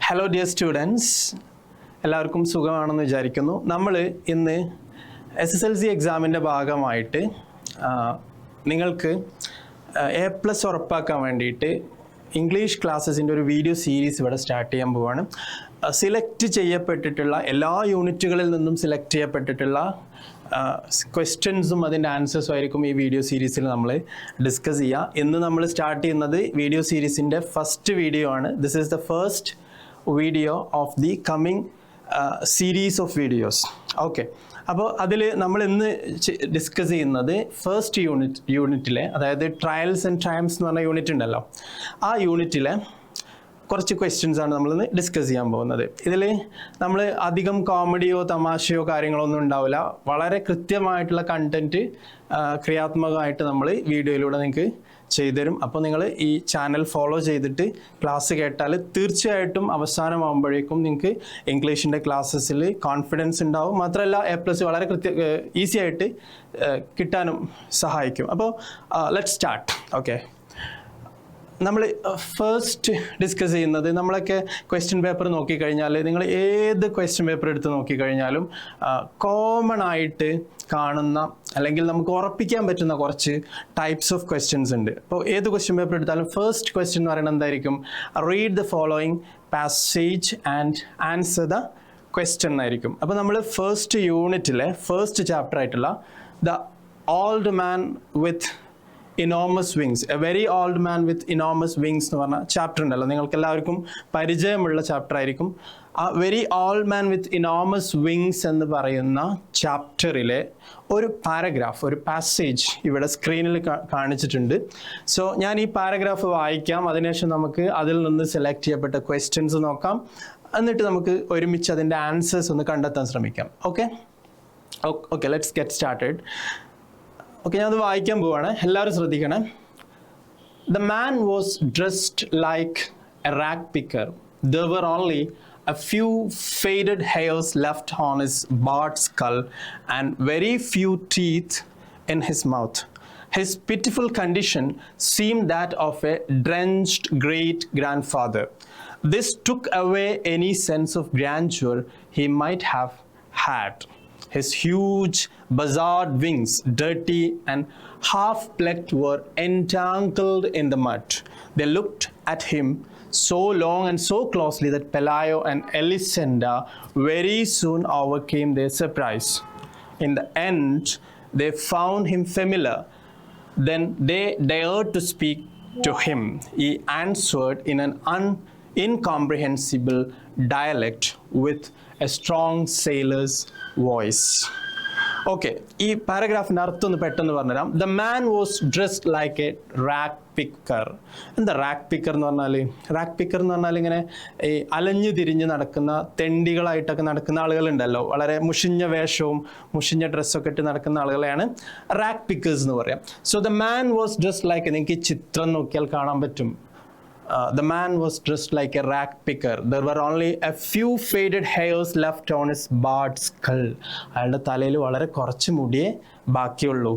Hello dear students, എല്ലാവർക്കും സുഖമാണെന്ന് വിചാരിക്കുന്നു. നമ്മൾ ഇന്ന് SSLC എക്സാമിൻ്റെ ഭാഗമായിട്ട് നിങ്ങൾക്ക് A+ ഉറപ്പാക്കാൻ വേണ്ടിയിട്ട് ഇംഗ്ലീഷ് ക്ലാസ്സസിൻ്റെ ഒരു വീഡിയോ സീരീസ് ഇവിടെ സ്റ്റാർട്ട് ചെയ്യാൻ പോവുകയാണ്. സിലക്ട് ചെയ്യപ്പെട്ടിട്ടുള്ള എല്ലാ യൂണിറ്റുകളിൽ നിന്നും സിലക്ട് ചെയ്യപ്പെട്ടിട്ടുള്ള ക്വസ്റ്റ്യൻസും അതിൻ്റെ ആൻസേഴ്സും ആയിരിക്കും ഈ വീഡിയോ സീരീസിൽ നമ്മൾ ഡിസ്കസ് ചെയ്യുക. ഇന്ന് നമ്മൾ സ്റ്റാർട്ട് ചെയ്യുന്നത് വീഡിയോ സീരീസിൻ്റെ ഫസ്റ്റ് വീഡിയോ ആണ്. This is the first video of the coming series of videos. Okay, അപ്പോൾ അതിൽ നമ്മൾ ഇന്ന് ഡിസ്കസ് ചെയ്യുന്നത് ഫസ്റ്റ് യൂണിറ്റിലെ, അതായത് ട്രയൽസ് ആൻഡ് ട്രയംസ് എന്ന് പറഞ്ഞ യൂണിറ്റ് ഉണ്ടല്ലോ, ആ യൂണിറ്റിലെ കുറച്ച് ക്വസ്റ്റ്യൻസ് ആണ് നമ്മളിന്ന് ഡിസ്കസ് ചെയ്യാൻ പോകുന്നത്. ഇതിൽ നമ്മൾ അധികം കോമഡിയോ തമാശയോ കാര്യങ്ങളോ ഒന്നും ഉണ്ടാവില്ല. വളരെ കൃത്യമായിട്ടുള്ള കണ്ടൻറ്റ് ക്രിയാത്മകമായിട്ട് നമ്മൾ വീഡിയോയിലൂടെ നിങ്ങൾക്ക് ചെയ്തുതരും. അപ്പോൾ നിങ്ങൾ ഈ ചാനൽ ഫോളോ ചെയ്തിട്ട് ക്ലാസ് കേട്ടാൽ തീർച്ചയായിട്ടും അവസാനമാകുമ്പോഴേക്കും നിങ്ങൾക്ക് ഇംഗ്ലീഷിൻ്റെ ക്ലാസ്സസിൽ കോൺഫിഡൻസ് ഉണ്ടാവും. മാത്രമല്ല A+ വളരെ ഈസി ആയിട്ട് കിട്ടാനും സഹായിക്കും. അപ്പോൾ ലെറ്റ്സ് സ്റ്റാർട്ട്. ഓക്കെ, നമ്മൾ ഫസ്റ്റ് ഡിസ്കസ് ചെയ്യുന്നത്, നമ്മളൊക്കെ ക്വസ്റ്റ്യൻ പേപ്പർ നോക്കിക്കഴിഞ്ഞാൽ, നിങ്ങൾ ഏത് ക്വസ്റ്റ്യൻ പേപ്പർ എടുത്ത് നോക്കിക്കഴിഞ്ഞാലും കോമൺ ആയിട്ട് കാണുന്ന അല്ലെങ്കിൽ നമുക്ക് ഉറപ്പിക്കാൻ പറ്റുന്ന കുറച്ച് ടൈപ്സ് ഓഫ് ക്വസ്റ്റ്യൻസ് ഉണ്ട്. അപ്പോൾ ഏത് ക്വസ്റ്റ്യൻ പേപ്പർ എടുത്താലും ഫസ്റ്റ് ക്വസ്റ്റ്യൻ എന്ന് പറയുന്നത് എന്തായിരിക്കും? Read the following passage and answer the question എന്നായിരിക്കും. അപ്പോൾ നമ്മൾ ഫസ്റ്റ് യൂണിറ്റിലെ ഫസ്റ്റ് ചാപ്റ്റർ ആയിട്ടുള്ള the old man with enormous wings, A very old man with enormous wings എന്ന് പറഞ്ഞ ചാപ്റ്റർ ഉണ്ടല്ലോ, നിങ്ങൾക്ക് എല്ലാവർക്കും പരിചയമുള്ള ചാപ്റ്റർ ആയിരിക്കും. ആ വെരി ഓൾഡ് മാൻ വിത്ത് ഇനോമസ് വിങ്സ് എന്ന് പറയുന്ന ചാപ്റ്ററിലെ ഒരു പാരഗ്രാഫ്, ഒരു പാസേജ് ഇവിടെ സ്ക്രീനിൽ കാണിച്ചിട്ടുണ്ട്. സോ ഞാൻ ഈ പാരഗ്രാഫ് വായിക്കാം, അതിനുശേഷം നമുക്ക് അതിൽ നിന്ന് സെലക്ട് ചെയ്യപ്പെട്ട ക്വസ്റ്റ്യൻസ് നോക്കാം, എന്നിട്ട് നമുക്ക് ഒരുമിച്ച് അതിൻ്റെ ആൻസേഴ്സ് ഒന്ന് കണ്ടെത്താൻ ശ്രമിക്കാം. Okay, let's get started. Okay, ഞാനത് വായിക്കാൻ പോവാണ്, എല്ലാവരും ശ്രദ്ധിക്കണം. The man was dressed like a rag picker. There were only a few faded hairs left on his bald skull and very few teeth in his mouth. His pitiful condition seemed that of a drenched great-grandfather. This took away any sense of grandeur he might have had. His huge bizarre wings, dirty and half-plucked, were entangled in the mud. They looked at him so long and so closely that Pelayo and Elisenda very soon overcame their surprise. In the end, they found him familiar. Then they dared to speak to him. He answered in an incomprehensible dialect with a strong sailor's voice. Okay, ഈ പാരഗ്രാഫിൻ്റെ അർത്ഥം ഒന്ന് പെട്ടെന്ന് പറഞ്ഞുതരാം. The man was dressed like A rack picker. എന്താ rack picker എന്ന് പറഞ്ഞാൽ? Rack picker എന്ന് പറഞ്ഞാൽ ഇങ്ങനെ ഈ അലഞ്ഞു തിരിഞ്ഞ് നടക്കുന്ന, തെണ്ടികളായിട്ടൊക്കെ നടക്കുന്ന ആളുകളുണ്ടല്ലോ, വളരെ മുഷിഞ്ഞ വേഷവും മുഷിഞ്ഞ ഡ്രസ്സൊക്കെ ഇട്ട് നടക്കുന്ന ആളുകളെയാണ് റാക്ക് പിക്കേഴ്സ് എന്ന് പറയാം. So the man was dressed like, നിങ്ങൾക്ക് ചിത്രം നോക്കിയാൽ കാണാൻ പറ്റും, the man was dressed like a rag picker. There were only a few faded hairs left on his bald skull. അയാളുടെ തലയിൽ വളരെ കുറച്ച് മുടിയേ ബാക്കിയുള്ളൂ,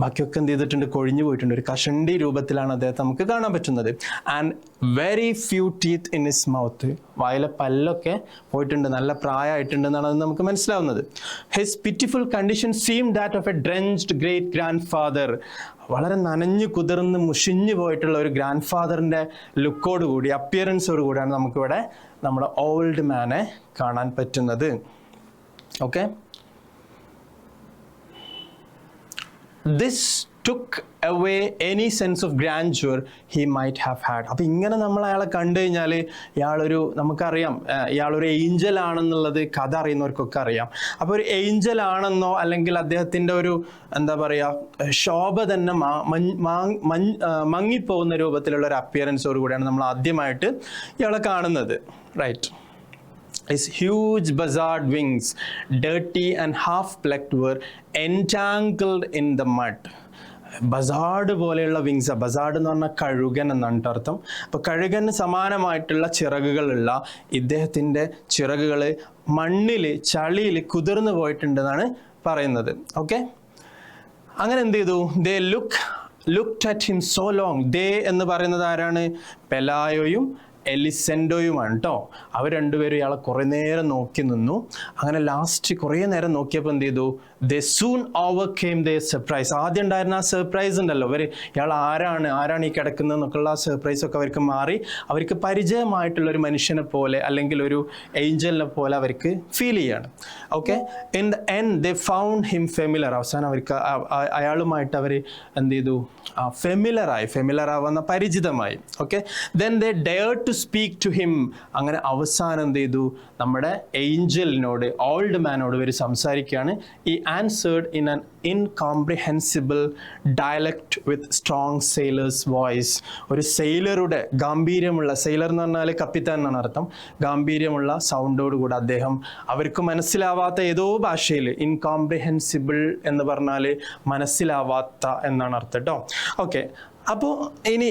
ബാക്കിയൊക്കെ എന്ത് ചെയ്തിട്ടുണ്ട്? കൊഴിഞ്ഞു പോയിട്ടുണ്ട്. ഒരു കഷണ്ടി രൂപത്തിലാണ് അദ്ദേഹത്തെ നമുക്ക് കാണാൻ പറ്റുന്നത്. And very few teeth in his mouth, വായിലെ പല്ലൊക്കെ പോയിട്ടുണ്ട്, നല്ല പ്രായമായിട്ടുണ്ടെന്നാണ് അത് നമുക്ക് മനസ്സിലാവുന്നത്. His pitiful condition seem that of a drenched great grand father. വളരെ നനഞ്ഞു കുതിർന്ന് മുഷിഞ്ഞു പോയിട്ടുള്ള ഒരു ഗ്രാൻഡ് ഫാദറിൻ്റെ ലുക്കോട് കൂടി, അപ്പിയറൻസോട് കൂടിയാണ് നമുക്കിവിടെ നമ്മുടെ ഓൾഡ് മാനെ കാണാൻ പറ്റുന്നത്. Okay, this took away any sense of grandeur he might have had. അപ്പോൾ ഇങ്ങനെ നമ്മൾ അയാളെ കണ്ടു കഴിഞ്ഞാൽ ഇയാളൊരു, നമുക്കറിയാം ഇയാളൊരു ഏഞ്ചൽ ആണെന്നുള്ളത് കഥ അറിയുന്നവർക്കൊക്കെ അറിയാം. അപ്പോൾ ഒരു ഏഞ്ചൽ ആണെന്നോ അല്ലെങ്കിൽ അദ്ദേഹത്തിൻ്റെ ഒരു എന്താ പറയുക ശോഭ തന്നെ മങ്ങിപ്പോകുന്ന രൂപത്തിലുള്ള ഒരു അപ്പിയറൻസോട് കൂടിയാണ് നമ്മൾ ആദ്യമായിട്ട് ഇയാളെ കാണുന്നത്. Right. His huge bizarre wings, dirty and half-plucked, were entangled in the mud. Buzzard പോലെയുള്ള വിങ്സ്, ബസാർഡ് എന്ന് പറഞ്ഞാൽ കഴുകൻ എന്നാണ് അർത്ഥം. അപ്പോൾ കഴുകന് സമാനമായിട്ടുള്ള ചിറകുകളുള്ള ഇദ്ദേഹത്തിൻ്റെ ചിറകുകൾ മണ്ണിൽ, ചളിയിൽ കുതിർന്നു പോയിട്ടുണ്ടെന്നാണ് പറയുന്നത്. ഓക്കെ, അങ്ങനെ എന്ത് ചെയ്തു? They looked at him so long. They എന്ന് പറയുന്നത് ആരാണ്? പെലായോയും എലിസെൻഡോയുമാണ് കേട്ടോ. അവർ രണ്ടുപേരും ഇയാളെ കുറേ നേരം നോക്കി നിന്നു. അങ്ങനെ ലാസ്റ്റ് കുറേ നേരം നോക്കിയപ്പോൾ എന്ത് ചെയ്തു? ദേ സൂൺ ഓവർകെയിം ദ സർപ്രൈസ്. ആദ്യം ഉണ്ടായിരുന്ന ആ സർപ്രൈസ് ഉണ്ടല്ലോ, ഇയാൾ ആരാണ് ഈ കിടക്കുന്നത് എന്നൊക്കെയുള്ള ആ സർപ്രൈസൊക്കെ അവർക്ക് മാറി. അവർക്ക് പരിചയമായിട്ടുള്ള ഒരു മനുഷ്യനെ പോലെ അല്ലെങ്കിൽ ഒരു ഏഞ്ചലിനെ പോലെ അവർക്ക് ഫീൽ ചെയ്യാണ്. Okay, in the end they found him familiar. അവസാനം അവർക്ക് അയാളുമായിട്ട് അവർ എന്ത് ചെയ്തു? ഫെമിലർ ആവുന്ന പരിചിതമായി. Okay, then they dare to speak to him. അങ്ങനെ അവസാനം എന്ത് ചെയ്തു? നമ്മുടെ ഏഞ്ചലിനോട്, ഓൾഡ് മാനോട് ഇവർ സംസാരിക്കുകയാണ്. He answered in an incomprehensible dialect with strong sailor's voice. ഒരു സെയിലറുടെ ഗാംഭീര്യമുള്ള, സെയിലർ എന്ന് പറഞ്ഞാൽ കപ്പിത്താൻ എന്നാണ് അർത്ഥം, ഗാംഭീര്യമുള്ള സൗണ്ടോട് കൂടെ അദ്ദേഹം അവർക്ക് മനസ്സിലാവാത്ത ഏതോ ഭാഷയിൽ, ഇൻകോംപ്രിഹെൻസിബിൾ എന്ന് പറഞ്ഞാൽ മനസ്സിലാവാത്ത എന്നാണ് അർത്ഥം കേട്ടോ. ഓക്കെ, അപ്പോൾ ഇനി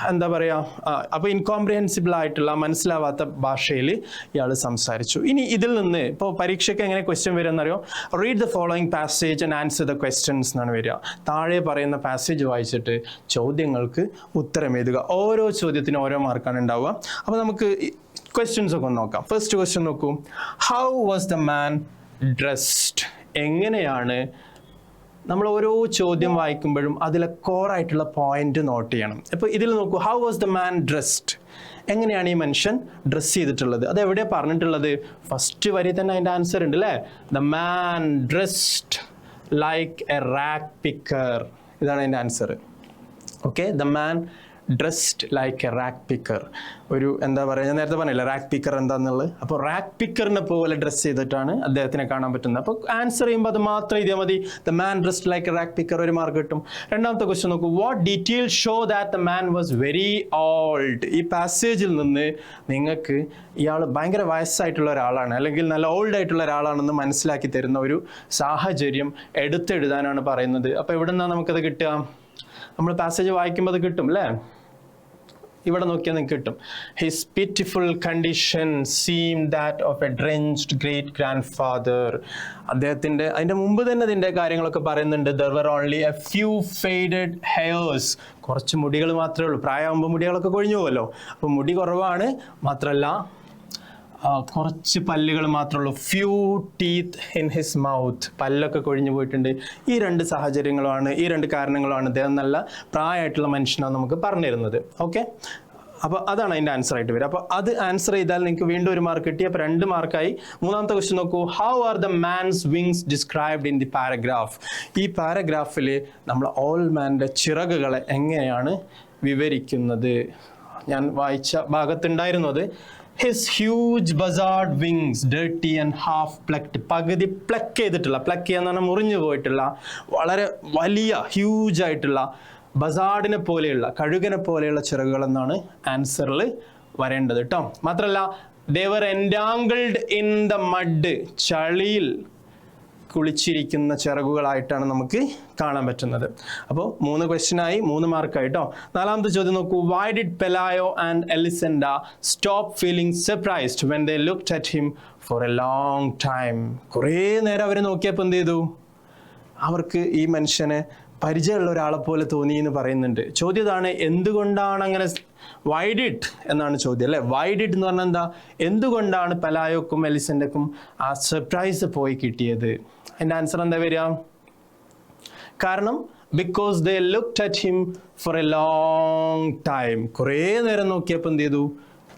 എന്താ പറയുക, അപ്പോൾ ഇൻകോംപ്രിഹെൻസിബിൾ ആയിട്ടുള്ള മനസ്സിലാവാത്ത ഭാഷയിൽ ഇയാൾ സംസാരിച്ചു. ഇനി ഇതിൽ നിന്ന് ഇപ്പോൾ പരീക്ഷയ്ക്ക് എങ്ങനെ ക്വസ്റ്റ്യൻ വരിക എന്നറിയോ? Read the following passage and answer the questions എന്നാണ് വരിക. താഴെ പറയുന്ന പാസേജ് വായിച്ചിട്ട് ചോദ്യങ്ങൾക്ക് ഉത്തരം എഴുതുക. ഓരോ ചോദ്യത്തിനും ഓരോ മാർക്കാണ് ഉണ്ടാവുക. അപ്പോൾ നമുക്ക് ക്വസ്റ്റ്യൻസ് ഒക്കെ ഒന്ന് നോക്കാം. ഫസ്റ്റ് ക്വസ്റ്റ്യൻ നോക്കൂ. How was the man dressed? എങ്ങനെയാണ്? നമ്മൾ ഓരോ ചോദ്യം വായിക്കുമ്പോഴും അതിലെ കോറായിട്ടുള്ള പോയിന്റ് നോട്ട് ചെയ്യണം. ഇപ്പോൾ ഇതിൽ നോക്കൂ, how was the man dressed? എങ്ങനെയാണ് ഈ മനുഷ്യൻ ഡ്രസ്സ് ചെയ്തിട്ടുള്ളത്? അത് എവിടെയാണ് പറഞ്ഞിട്ടുള്ളത്? ഫസ്റ്റ് വരി തന്നെ അതിൻ്റെ ആൻസർ ഉണ്ട് അല്ലേ? The man dressed like A rack picker. ഇതാണ് അതിൻ്റെ answer. Okay, the man dressed like A rack picker. ഒരു എന്താ പറയുക, ഞാൻ നേരത്തെ പറഞ്ഞില്ല റാക്ക് പിക്കർ എന്താന്നുള്ളത്. അപ്പോൾ റാക്ക് പിക്കറിനെ പോലെ ഡ്രസ്സ് ചെയ്തിട്ടാണ് അദ്ദേഹത്തിനെ കാണാൻ പറ്റുന്നത്. അപ്പോൾ ആൻസർ ചെയ്യുമ്പോൾ അത് മാത്രം എഴുതിയാൽ മതി. The man dressed like A rack picker, ഒരു മാർക്ക് കിട്ടും. രണ്ടാമത്തെ ക്വസ്റ്റ്യൻ നോക്കൂ. What detail show that the man was very old? ഈ പാസേജിൽ നിന്ന് നിങ്ങൾക്ക് ഇയാൾ ഭയങ്കര വയസ്സായിട്ടുള്ള ഒരാളാണ് അല്ലെങ്കിൽ നല്ല ഓൾഡ് ആയിട്ടുള്ള ഒരാളാണെന്ന് മനസ്സിലാക്കി തരുന്ന ഒരു സാഹചര്യം എടുത്തെഴുതാനാണ് പറയുന്നത്. അപ്പോൾ എവിടെ നിന്നാണ് നമുക്കത് കിട്ടുക? നമ്മൾ പാസേജ് വായിക്കുമ്പോൾ അത് കിട്ടും അല്ലേ? ഇവിടെ നോക്കിയാൽ നിങ്ങൾക്ക് കിട്ടും. His pitiful condition seem that of a drenched great grand father. അദ്ദേഹത്തിൻ്റെ അതിൻ്റെ മുമ്പ് തന്നെ ഇതിൻ്റെ കാര്യങ്ങളൊക്കെ പറയുന്നുണ്ട്. There were only a few faded hairs. കുറച്ച് മുടികൾ മാത്രമേ ഉള്ളൂ. പ്രായമാകുമ്പോൾ മുടികളൊക്കെ കൊഴിഞ്ഞു പോകുമല്ലോ. അപ്പോൾ മുടി കുറവാണ്, മാത്രമല്ല കുറച്ച് പല്ലുകൾ മാത്രമേ ഉള്ളൂ. Few teeth in his mouth. പല്ലൊക്കെ കൊഴിഞ്ഞു പോയിട്ടുണ്ട്. ഈ രണ്ട് സാഹചര്യങ്ങളുമാണ്, ഈ രണ്ട് കാരണങ്ങളാണ് അദ്ദേഹം നല്ല പ്രായമായിട്ടുള്ള മനുഷ്യനാണ് നമുക്ക് പറഞ്ഞു തരുന്നത്. ഓക്കെ, അപ്പോൾ അതാണ് അതിൻ്റെ ആൻസർ ആയിട്ട് വരിക. അപ്പോൾ അത് ആൻസർ ചെയ്താൽ നിങ്ങൾക്ക് വീണ്ടും ഒരു മാർക്ക് കിട്ടി. അപ്പോൾ 2 മാർക്കായി. മൂന്നാമത്തെ ക്വസ്റ്റ്യൻ നോക്കൂ. How are the man's wings described in the paragraph? ഈ പാരഗ്രാഫിൽ നമ്മൾ ഓൾഡ് മാൻ്റെ ചിറകുകളെ എങ്ങനെയാണ് വിവരിക്കുന്നത്? ഞാൻ വായിച്ച ഭാഗത്തുണ്ടായിരുന്നത് his huge buzzard wings dirty and half plucked. പകുതി പ്ലക്ക് ചെയ്തിട്ടുള്ള, പ്ലക്ക് ചെയ്യാന്ന് പറഞ്ഞാൽ മുറിഞ്ഞു പോയിട്ടുള്ള വളരെ വലിയ ഹ്യൂജ് ആയിട്ടുള്ള ബസാർഡിനെ പോലെയുള്ള, കഴുകനെ പോലെയുള്ള ചിറകുകൾ എന്നാണ് ആൻസറിൽ വരേണ്ടത് കേട്ടോ. മാത്രമല്ല they were entangled in the mud. ചളിയിൽ കുളിച്ചിരിക്കുന്ന ചിറകുകളായിട്ടാണ് നമുക്ക് കാണാൻ പറ്റുന്നത്. അപ്പോൾ 3 ക്വസ്റ്റ്യനായി, 3 മാർക്കായിട്ടോ. നാലാമത്തെ ചോദ്യം നോക്കൂ. Why did Pelayo and Elisenda stop feeling surprised when they looked at him for a long time? കുറേ നേരം അവർ നോക്കിയപ്പോൾ എന്ത് ചെയ്തു? അവർക്ക് ഈ മനുഷ്യനെ പരിചയമുള്ള ഒരാളെ പോലെ തോന്നി എന്ന് പറയുന്നുണ്ട്. ചോദ്യം ഇതാണ്, എന്തുകൊണ്ടാണ് അങ്ങനെ? വൈ ഡിഡ് എന്നാണ് ചോദ്യം അല്ലേ? വൈ ഡിഡ് എന്ന് പറഞ്ഞാൽ എന്താ? എന്തുകൊണ്ടാണ് പെലായോക്കും എലിസെൻഡക്കും ആ സർപ്രൈസ് പോയി കിട്ടിയത്? അതിൻ്റെ ആൻസർ എന്താ വരിക? കാരണം because they looked at him for a long time. കുറേ നേരം നോക്കിയപ്പോൾ എന്ത് ചെയ്തു?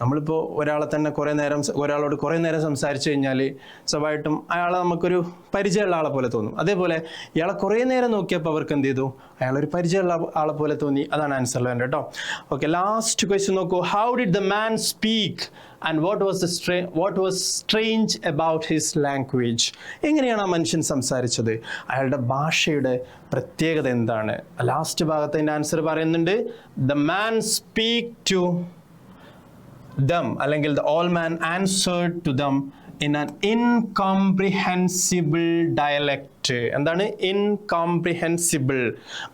നമ്മളിപ്പോൾ ഒരാളോട് കുറേ നേരം സംസാരിച്ചു കഴിഞ്ഞാൽ സ്വാഭാവികമായിട്ടും അയാളെ നമുക്കൊരു പരിചയമുള്ള ആളെ പോലെ തോന്നും. അതേപോലെ ഇയാളെ കുറേ നേരം നോക്കിയപ്പോൾ അവർക്ക് എന്ത് ചെയ്തു? അയാളൊരു പരിചയമുള്ള ആളെ പോലെ തോന്നി. അതാണ് ആൻസറിൽ വേണ്ടത് കേട്ടോ. ഓക്കെ, ലാസ്റ്റ് ക്വസ്റ്റ്യൻ നോക്കൂ. How did the man speak and what was strange about his language? എങ്ങനെയാണ് ആ മനുഷ്യൻ സംസാരിച്ചത്? അയാളുടെ ഭാഷയുടെ പ്രത്യേകത എന്താണ്? ലാസ്റ്റ് ഭാഗത്തിൻ്റെ ആൻസർ പറയുന്നുണ്ട്. The man speak to them അല്ലെങ്കിൽ the old man answered to them in an incomprehensible dialect. എന്താണ് ഇൻകോംപ്രിഹെൻസിബിൾ?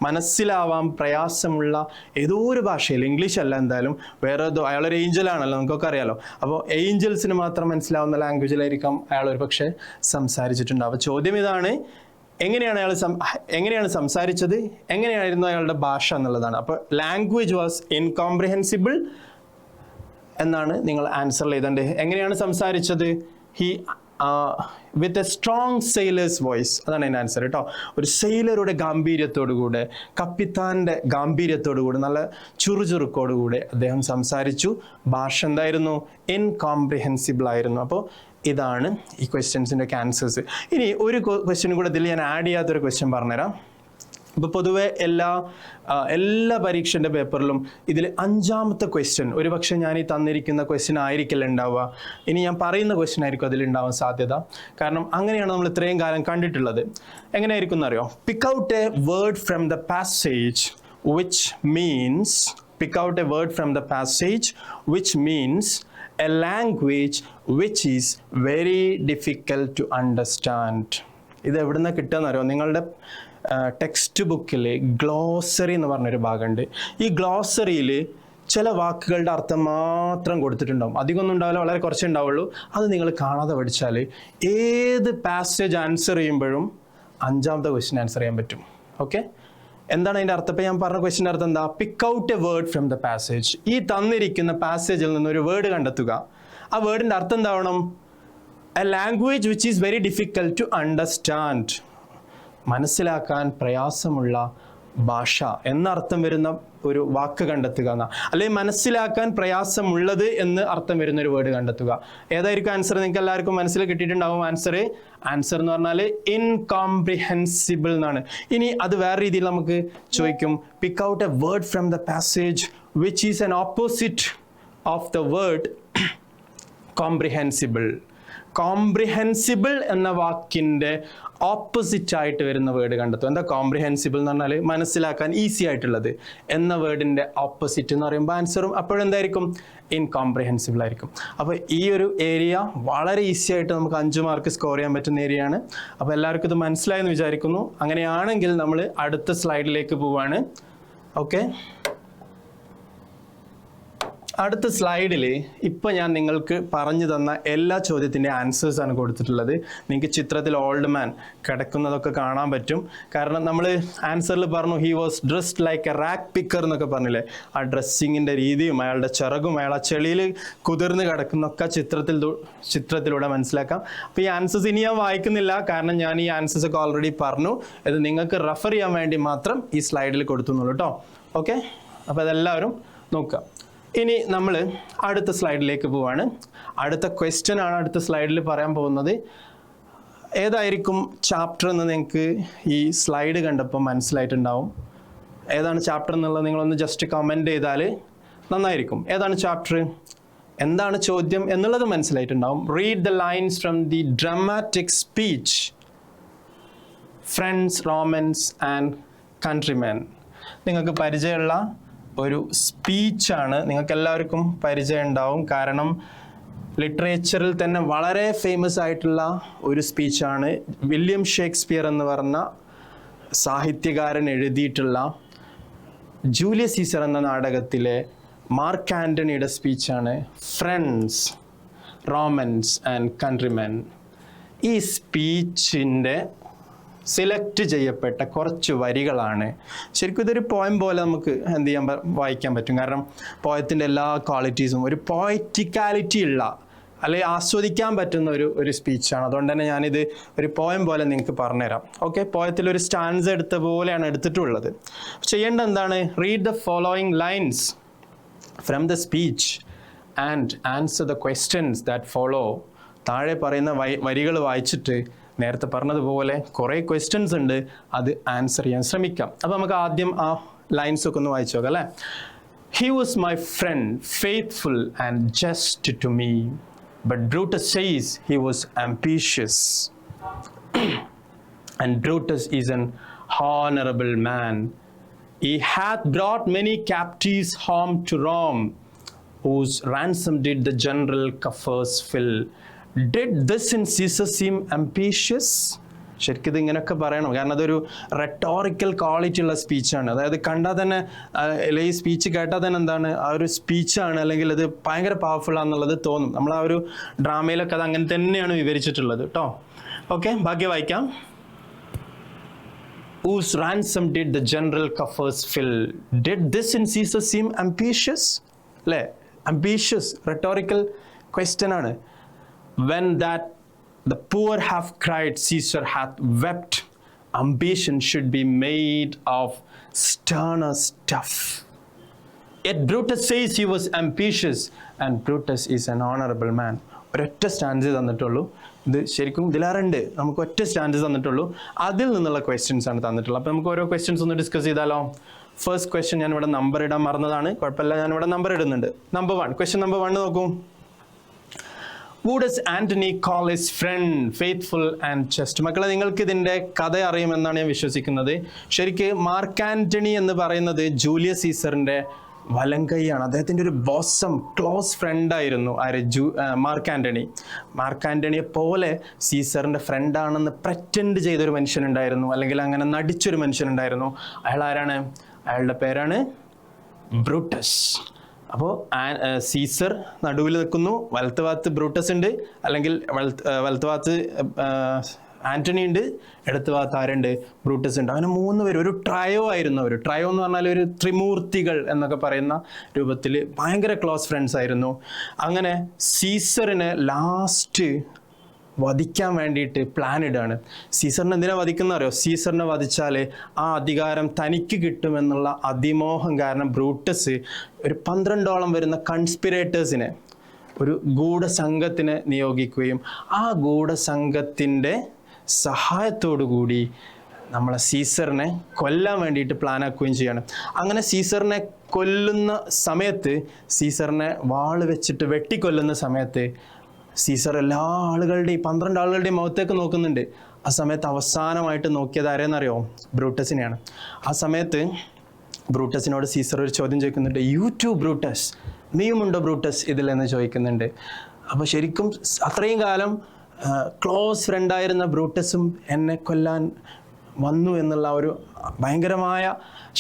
മനസ്സിലാവാൻ പ്രയാസമുള്ള ഏതോ ഒരു ഭാഷയിൽ, ഇംഗ്ലീഷ് അല്ല എന്തായാലും, വേറെ ഏതോ. അയാളൊരു ഏഞ്ചലാണല്ലോ, നമുക്കൊക്കെ അറിയാലോ. അപ്പോൾ ഏഞ്ചൽസിന് മാത്രം മനസ്സിലാവുന്ന ലാംഗ്വേജിലായിരിക്കാം അയാൾ ഒരു പക്ഷേ സംസാരിച്ചിട്ടുണ്ട്. അപ്പോൾ ചോദ്യം ഇതാണ്, എങ്ങനെയാണ് സംസാരിച്ചത്, എങ്ങനെയായിരുന്നു അയാളുടെ ഭാഷ എന്നുള്ളതാണ്. അപ്പോൾ ലാംഗ്വേജ് വാസ് ഇൻകോംപ്രിഹെൻസിബിൾ എന്നാണ് നിങ്ങൾ ആൻസറിൽ എഴുതേണ്ടത്. എങ്ങനെയാണ് സംസാരിച്ചത്? He with a strong sailor's voice, അതാണ് അതിൻ്റെ ആൻസർ കേട്ടോ. ഒരു സെയിലറുടെ ഗാംഭീര്യത്തോടുകൂടെ, കപ്പിത്താൻ്റെ ഗാംഭീര്യത്തോടുകൂടി, നല്ല ചുറുചുറുക്കോടുകൂടെ അദ്ദേഹം സംസാരിച്ചു. ഭാഷ എന്തായിരുന്നു? ഇൻകോംപ്രിഹെൻസിബിൾ ആയിരുന്നു. അപ്പോൾ ഇതാണ് ഈ ക്വസ്റ്റ്യൻസിൻ്റെ ആൻസേഴ്സ്. ഇനി ഒരു ക്വസ്റ്റ്യൻ കൂടെ ഇതിൽ ഞാൻ ആഡ് ചെയ്യാത്തൊരു ക്വസ്റ്റ്യൻ പറഞ്ഞുതരാം. ഇപ്പോൾ പൊതുവെ എല്ലാ പരീക്ഷൻ്റെ പേപ്പറിലും ഇതിൽ 5ാമത്തെ ക്വസ്റ്റ്യൻ ഒരു പക്ഷേ ഞാൻ ഈ തന്നിരിക്കുന്ന ക്വസ്റ്റ്യൻ ആയിരിക്കില്ല ഉണ്ടാവുക, ഇനി ഞാൻ പറയുന്ന ക്വസ്റ്റ്യൻ ആയിരിക്കും അതിലുണ്ടാവാൻ സാധ്യത. കാരണം അങ്ങനെയാണ് നമ്മൾ ഇത്രയും കാലം കണ്ടിട്ടുള്ളത്. എങ്ങനെയായിരിക്കും എന്നറിയോ? Pick out a word from the passage which means, pick out a word from the passage which means a language which is very difficult to understand. ഇത് എവിടെ നിന്നാണ് കിട്ടുകയെന്നറിയോ? നിങ്ങളുടെ ടെക്സ്റ്റ് ബുക്കിൽ ഗ്ലോസറി എന്ന് പറഞ്ഞൊരു ഭാഗമുണ്ട്. ഈ ഗ്ലോസറിയിൽ ചില വാക്കുകളുടെ അർത്ഥം മാത്രം കൊടുത്തിട്ടുണ്ടാവും, അധികമൊന്നും ഉണ്ടാവില്ല, വളരെ കുറച്ചേ ഉണ്ടാവുള്ളൂ. അത് നിങ്ങൾ കാണാതെ പഠിച്ചാൽ ഏത് പാസേജ് ആൻസർ ചെയ്യുമ്പോഴും 5ാമത്തെ ക്വസ്റ്റ്യൻ ആൻസർ ചെയ്യാൻ പറ്റും. ഓക്കെ, എന്താണ് അതിൻ്റെ അർത്ഥം? ഇപ്പോൾ ഞാൻ പറഞ്ഞ ക്വസ്റ്റ്യൻ്റെ അർത്ഥം എന്താ? Pick out a word from the passage. ഈ തന്നിരിക്കുന്ന പാസേജിൽ നിന്നൊരു വേർഡ് കണ്ടെത്തുക. ആ വേർഡിൻ്റെ അർത്ഥം എന്താവണം? A language which is very difficult to understand. മനസ്സിലാക്കാൻ പ്രയാസമുള്ള ഭാഷ എന്നർത്ഥം വരുന്ന ഒരു വാക്ക് കണ്ടെത്തുക എന്നാ, അല്ലെങ്കിൽ മനസ്സിലാക്കാൻ പ്രയാസമുള്ളത് എന്ന് അർത്ഥം വരുന്ന ഒരു വേർഡ് കണ്ടെത്തുക. ഏതായിരിക്കും ആൻസർ? നിങ്ങൾക്ക് എല്ലാവർക്കും മനസ്സിൽ കിട്ടിയിട്ടുണ്ടാവും ആൻസർ എന്ന് പറഞ്ഞാൽ ഇൻകോംപ്രിഹെൻസിബിൾ എന്നാണ്. ഇനി അത് വേറെ രീതിയിൽ നമുക്ക് ചോദിക്കും, pick out a word from the passage which is an opposite of the word comprehensible. Comprehensible എന്ന വാക്കിൻ്റെ ഓപ്പോസിറ്റ് ആയിട്ട് വരുന്ന വേർഡ് കണ്ടെത്തും. എന്താ കോംപ്രിഹെൻസിബിൾ എന്ന് പറഞ്ഞാൽ? മനസ്സിലാക്കാൻ ഈസി ആയിട്ടുള്ളത് എന്ന വേർഡിൻ്റെ ഓപ്പോസിറ്റ് എന്ന് പറയുമ്പോൾ ആൻസറും അപ്പോഴെന്തായിരിക്കും? ഇൻകോംപ്രിഹെൻസിബിൾ ആയിരിക്കും. അപ്പോൾ ഈ ഒരു ഏരിയ വളരെ ഈസി ആയിട്ട് നമുക്ക് 5 മാർക്ക് സ്കോർ ചെയ്യാൻ പറ്റുന്ന ഏരിയയാണ്. അപ്പോൾ എല്ലാവർക്കും ഇത് മനസ്സിലായെന്ന് വിചാരിക്കുന്നു. അങ്ങനെയാണെങ്കിൽ നമ്മൾ അടുത്ത സ്ലൈഡിലേക്ക് പോവുകയാണ്. ഓക്കെ, അടുത്ത സ്ലൈഡിൽ ഇപ്പോൾ ഞാൻ നിങ്ങൾക്ക് പറഞ്ഞു തന്ന എല്ലാ ചോദ്യത്തിൻ്റെ ആൻസേഴ്സാണ് കൊടുത്തിട്ടുള്ളത്. നിങ്ങൾക്ക് ചിത്രത്തിൽ ഓൾഡ് മാൻ കിടക്കുന്നതൊക്കെ കാണാൻ പറ്റും. കാരണം നമ്മൾ ആൻസറിൽ പറഞ്ഞു he was dressed like A rack picker എന്നൊക്കെ പറഞ്ഞില്ലേ. ആ ഡ്രസ്സിങ്ങിൻ്റെ രീതിയും അയാളുടെ ചിറകും അയാൾ ആ ചെളിയിൽ കുതിർന്ന് കിടക്കുന്നൊക്കെ ചിത്രത്തിലൂടെ മനസ്സിലാക്കാം. അപ്പോൾ ഈ ആൻസേഴ്സ് ഇനി ഞാൻ വായിക്കുന്നില്ല, കാരണം ഞാൻ ഈ ആൻസേഴ്സ് ഒക്കെ ഓൾറെഡി പറഞ്ഞു. ഇത് നിങ്ങൾക്ക് റെഫർ ചെയ്യാൻ വേണ്ടി മാത്രം ഈ സ്ലൈഡിൽ കൊടുത്തുന്നുള്ളൂ കേട്ടോ. ഓക്കെ, അപ്പോൾ അതെല്ലാവരും നോക്കുക. ഇനി നമ്മൾ അടുത്ത സ്ലൈഡിലേക്ക് പോവാണ്. അടുത്ത ക്വസ്റ്റ്യൻ ആണ് അടുത്ത സ്ലൈഡിൽ പറയാൻ പോകുന്നത്. ഏതായിരിക്കും ചാപ്റ്റർ എന്ന് നിങ്ങൾക്ക് ഈ സ്ലൈഡ് കണ്ടപ്പോൾ മനസ്സിലായിട്ടുണ്ടാവും. ഏതാണ് ചാപ്റ്റർ എന്നുള്ളത് നിങ്ങളൊന്ന് ജസ്റ്റ് കമൻറ്റ് ചെയ്താൽ നന്നായിരിക്കും. ഏതാണ് ചാപ്റ്റർ, എന്താണ് ചോദ്യം എന്നുള്ളത് മനസ്സിലായിട്ടുണ്ടാവും. Read the lines from the dramatic speech friends, Romans and countrymen. നിങ്ങൾക്ക് പരിചയമുള്ള ഒരു സ്പീച്ചാണ്, നിങ്ങൾക്ക് എല്ലാവർക്കും പരിചയം ഉണ്ടാവും. കാരണം ലിറ്ററേച്ചറിൽ തന്നെ വളരെ ഫേമസ് ആയിട്ടുള്ള ഒരു സ്പീച്ചാണ്. വില്യം ഷേക്സ്പിയർ എന്ന് പറഞ്ഞ സാഹിത്യകാരൻ എഴുതിയിട്ടുള്ള ജൂലിയസ് സീസർ എന്ന നാടകത്തിലെ മാർക്ക് ആൻ്റണിയുടെ സ്പീച്ചാണ് ഫ്രണ്ട്സ്, റോമൻസ് ആൻഡ് കൺട്രിമെൻ. ഈ സ്പീച്ചിൻ്റെ സെലക്ട് ചെയ്യപ്പെട്ട കുറച്ച് വരികളാണ്. ശരിക്കും ഇതൊരു പോയം പോലെ നമുക്ക് എന്ത് ചെയ്യാൻ വായിക്കാൻ പറ്റും. കാരണം പോയത്തിൻ്റെ എല്ലാ ക്വാളിറ്റീസും ഒരു പോയറ്റിക്കാലിറ്റി ഉള്ള അല്ലെങ്കിൽ ആസ്വദിക്കാൻ പറ്റുന്ന ഒരു സ്പീച്ചാണ്. അതുകൊണ്ട് തന്നെ ഞാനിത് ഒരു പോയം പോലെ നിങ്ങൾക്ക് പറഞ്ഞുതരാം. ഓക്കെ, പോയത്തിലൊരു സ്റ്റാൻസ് എടുത്ത പോലെയാണ് എടുത്തിട്ടുള്ളത്. ചെയ്യേണ്ട എന്താണ്? Read the following lines from the speech and answer the questions that follow. താഴെ പറയുന്ന വരികൾ വായിച്ചിട്ട് നേരത്തെ പറഞ്ഞതുപോലെ കുറേ ക്വസ്റ്റ്യൻസ് ഉണ്ട്, അത് ആൻസർ ചെയ്യാൻ ശ്രമിക്കാം. അപ്പോൾ നമുക്ക് ആദ്യം ആ ലൈൻസ് ഒക്കെ ഒന്ന് വായിച്ചു നോക്കാം അല്ലേ. He was my friend, faithful and just to me, but Brutus says he was ambitious, and Brutus is an honorable man. He hath brought many captives home to Rome, whose ransom did the general coffers fill. Did this in Caesar seem ambitious? ശരിക്കും ഇത് ഇങ്ങനെയൊക്കെ പറയണം, കാരണം അതൊരു റെട്ടോറിക്കൽ quality ഉള്ള സ്പീച്ചാണ്. അതായത് കണ്ടാൽ തന്നെ അല്ലെങ്കിൽ ഈ സ്പീച്ച് കേട്ടാൽ തന്നെ എന്താണ് ആ ഒരു സ്പീച്ചാണ്, അല്ലെങ്കിൽ അത് ഭയങ്കര പവർഫുൾ ആണെന്നുള്ളത് തോന്നും. നമ്മൾ ആ ഒരു ഡ്രാമയിലൊക്കെ അത് അങ്ങനെ തന്നെയാണ് വിവരിച്ചിട്ടുള്ളത് കേട്ടോ. ഓക്കെ, ബാക്കി വായിക്കാം. Whose ransom did the general coffers fill? Did this in Caesar seem ambitious? അല്ലേ, ambitious rhetorical question ആണ്. When that the poor have cried, Caesar hath wept. Ambition should be made of sterner stuff. Yet Brutus says he was ambitious, and Brutus is an honorable man. ഒരൊറ്റ stand തന്നിട്ടുള്ളൂ. ഇത് ശരിക്കും ഇതിലാറുണ്ട്, നമുക്ക് ഒറ്റ stand തന്നിട്ടുള്ളൂ, അതിൽ നിന്നുള്ള questions ആണ് തന്നിട്ടുള്ളത്. അപ്പോൾ നമുക്ക് ഓരോ ക്വസ്റ്റ്യൻസ് ഒന്ന് ഡിസ്കസ് ചെയ്താലോ. ഫസ്റ്റ് ക്വസ്റ്റ്യൻ ഞാൻ ഇവിടെ നമ്പർ ഇടാൻ മറന്നതാണ്, കുഴപ്പമില്ല, ഞാൻ ഇവിടെ നമ്പർ ഇടുന്നുണ്ട്. നമ്പർ 1, ക്വസ്റ്റ്യൻ നമ്പർ 1 നോക്കൂ. Who does Antony call his friend, faithful and just? മക്കളെ, നിങ്ങൾക്ക് ഇതിൻ്റെ കഥ അറിയുമെന്നാണ് ഞാൻ വിശ്വസിക്കുന്നത്. ശരിക്ക് മാർക്ക് ആന്റണി എന്ന് പറയുന്നത് ജൂലിയസ് സീസറിൻ്റെ വലങ്കൈയാണ്. അദ്ദേഹത്തിൻ്റെ ഒരു ബോസം ക്ലോസ് ഫ്രണ്ടായിരുന്നു ആര്, മാർക്ക് ആന്റണി. മാർക്ക് ആന്റണിയെ പോലെ സീസറിൻ്റെ ഫ്രണ്ടാണെന്ന് പ്രറ്റൻഡ് ചെയ്തൊരു മനുഷ്യനുണ്ടായിരുന്നു, അല്ലെങ്കിൽ അങ്ങനെ നടിച്ചൊരു മനുഷ്യനുണ്ടായിരുന്നു. അയാൾ ആരാണ്? അയാളുടെ പേരാണ് ബ്രൂട്ടസ്. അപ്പോൾ സീസർ നടുവിൽ നിൽക്കുന്നു, വലത്ത് ഭാഗത്ത് ബ്രൂട്ടസ് ഉണ്ട്, അല്ലെങ്കിൽ വലത്ത് ഭാഗത്ത് ആന്റണി ഉണ്ട്, ഇടത്ത് ഭാഗത്ത് ആരുണ്ട്? ബ്രൂട്ടസ് ഉണ്ട്. അങ്ങനെ 3 പേര് ഒരു ട്രയോ ആയിരുന്നു. അവർ ട്രയോ എന്ന് പറഞ്ഞാൽ ഒരു ത്രിമൂർത്തികൾ എന്നൊക്കെ പറയുന്ന രൂപത്തിൽ ഭയങ്കര ക്ലോസ് ഫ്രണ്ട്സ് ആയിരുന്നു. അങ്ങനെ സീസറിനെ ലാസ്റ്റ് വധിക്കാൻ വേണ്ടിയിട്ട് പ്ലാൻ ഇടാണ്. സീസറിനെ എന്തിനാ വധിക്കുന്ന അറിയോ? സീസറിനെ വധിച്ചാൽ ആ അധികാരം തനിക്ക് കിട്ടുമെന്നുള്ള അതിമോഹം കാരണം ബ്രൂട്ടസ് ഒരു 12ഓളം വരുന്ന കൺസ്പിറേറ്റേഴ്സിനെ, ഒരു ഗൂഢസംഘത്തിനെ നിയോഗിക്കുകയും ആ ഗൂഢസംഘത്തിൻ്റെ സഹായത്തോടുകൂടി നമ്മളെ സീസറിനെ കൊല്ലാൻ വേണ്ടിയിട്ട് പ്ലാൻ ആക്കുകയും ചെയ്യാണ്. അങ്ങനെ സീസറിനെ കൊല്ലുന്ന സമയത്ത്, സീസറിനെ വാള് വെച്ചിട്ട് വെട്ടിക്കൊല്ലുന്ന സമയത്ത് സീസർ എല്ലാ ആളുകളുടെയും 12 ആളുകളുടെയും മുഖത്തേക്ക് നോക്കുന്നുണ്ട്. ആ സമയത്ത് അവസാനമായിട്ട് നോക്കിയത് ആരെയെന്നറിയോ? ബ്രൂട്ടസിനെയാണ്. ആ സമയത്ത് ബ്രൂട്ടസിനോട് സീസർ ഒരു ചോദ്യം ചോദിക്കുന്നുണ്ട്. യു ടു ബ്രൂട്ടസ്, നീയുമുണ്ടോ ബ്രൂട്ടസ് ഇതിലെന്ന് ചോദിക്കുന്നുണ്ട്. അപ്പോൾ ശരിക്കും അത്രയും കാലം ക്ലോസ് ഫ്രണ്ടായിരുന്ന ബ്രൂട്ടസും എന്നെ കൊല്ലാൻ വന്നു എന്നുള്ള ഒരു ഭയങ്കരമായ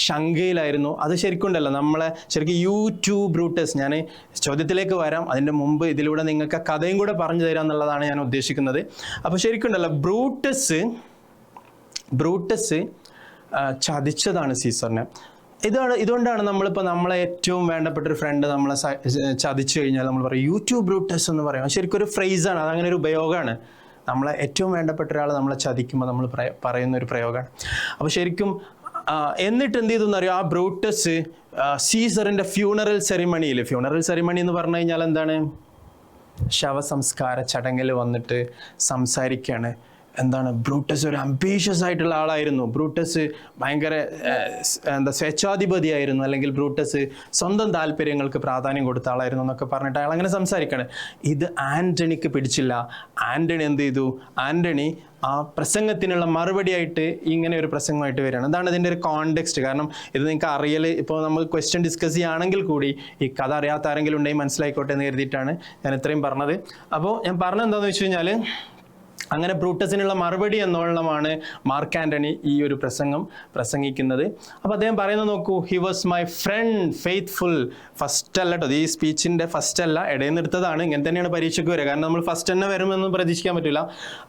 ശങ്കയിലായിരുന്നു. അത് ശരിക്കുണ്ടല്ലോ നമ്മളെ ശരിക്കും യു ടു ബ്രൂട്ടസ്. ഞാൻ ചോദ്യത്തിലേക്ക് വരാം, അതിൻ്റെ മുമ്പ് ഇതിലൂടെ നിങ്ങൾക്ക് കഥയും കൂടെ പറഞ്ഞു തരാം എന്നുള്ളതാണ് ഞാൻ ഉദ്ദേശിക്കുന്നത്. അപ്പോൾ ശരിക്കുണ്ടല്ലോ ബ്രൂട്ടസ് ചതിച്ചതാണ് സീസറിനെ. ഇതുകൊണ്ടാണ് നമ്മളിപ്പോൾ നമ്മളെ ഏറ്റവും വേണ്ടപ്പെട്ട ഒരു ഫ്രണ്ട് നമ്മളെ ചതിച്ചു കഴിഞ്ഞാൽ നമ്മൾ പറയും യു ടു ബ്രൂട്ടസ് എന്ന് പറയാം. ശരിക്കും ഒരു ഫ്രേസാണ്, അതങ്ങനെ ഒരു ഉപയോഗമാണ്. നമ്മളെ ഏറ്റവും വേണ്ടപ്പെട്ട ഒരാൾ നമ്മളെ ചതിക്കുമ്പോൾ നമ്മൾ പറയുന്ന ഒരു പ്രയോഗമാണ്. അപ്പോൾ ശരിക്കും എന്നിട്ട് എന്ത് ചെയ്തു എന്നറിയോ? ആ ബ്രൂട്ടസ് സീസറിൻ്റെ ഫ്യൂണറൽ സെറിമണി എന്ന് പറഞ്ഞു കഴിഞ്ഞാൽ എന്താണ്? ശവസംസ്കാര ചടങ്ങിൽ വന്നിട്ട് സംസാരിക്കുകയാണ്. എന്താണ്? ബ്രൂട്ടസ് ഒരു അംബീഷ്യസ് ആയിട്ടുള്ള ആളായിരുന്നു. ബ്രൂട്ടസ് ഭയങ്കര സ്വേച്ഛാധിപതിയായിരുന്നു, അല്ലെങ്കിൽ ബ്രൂട്ടസ് സ്വന്തം താല്പര്യങ്ങൾക്ക് പ്രാധാന്യം കൊടുത്ത ആളായിരുന്നു എന്നൊക്കെ പറഞ്ഞിട്ട് അയാൾ അങ്ങനെ സംസാരിക്കുകയാണ്. ഇത് ആന്റണിക്ക് പിടിച്ചില്ല. ആന്റണി എന്ത് ചെയ്തു? ആന്റണി ആ പ്രസംഗത്തിനുള്ള മറുപടിയായിട്ട് ഇങ്ങനെ ഒരു പ്രസംഗമായിട്ട് വരികയാണ്. എന്താണ് ഇതിൻ്റെ ഒരു കോണ്ടെക്സ്റ്റ്? കാരണം ഇത് നിങ്ങൾക്ക് അറിയൽ, ഇപ്പോൾ നമ്മൾ ക്വസ്റ്റ്യൻ ഡിസ്കസ് ചെയ്യുകയാണെങ്കിൽ കൂടി ഈ കഥ അറിയാത്ത ആരെങ്കിലും ഉണ്ടെങ്കിൽ മനസ്സിലായിക്കോട്ടെ എന്ന് കരുതിയിട്ടാണ് ഞാൻ ഇത്രയും പറഞ്ഞത്. അപ്പോൾ ഞാൻ പറഞ്ഞത് എന്താണെന്ന് വെച്ച് കഴിഞ്ഞാൽ, അങ്ങനെ ബ്രൂട്ടസിനുള്ള മറുപടി എന്നോളമാണ് മാർക്ക് ആന്റണി ഈ ഒരു പ്രസംഗിക്കുന്നത്. അപ്പോൾ അദ്ദേഹം പറയുന്നത് നോക്കൂ. He was my friend faithful. First അല്ല കേട്ടോ, ഈ സ്പീച്ചിൻ്റെ ഫസ്റ്റ് അല്ല, ഇടയിൽ നിന്ന് എടുത്തതാണ്. ഇങ്ങനെ തന്നെയാണ് പരീക്ഷയ്ക്ക് വരിക, കാരണം നമ്മൾ ഫസ്റ്റ് തന്നെ വരുമെന്ന് പ്രതീക്ഷിക്കാൻ പറ്റില്ല.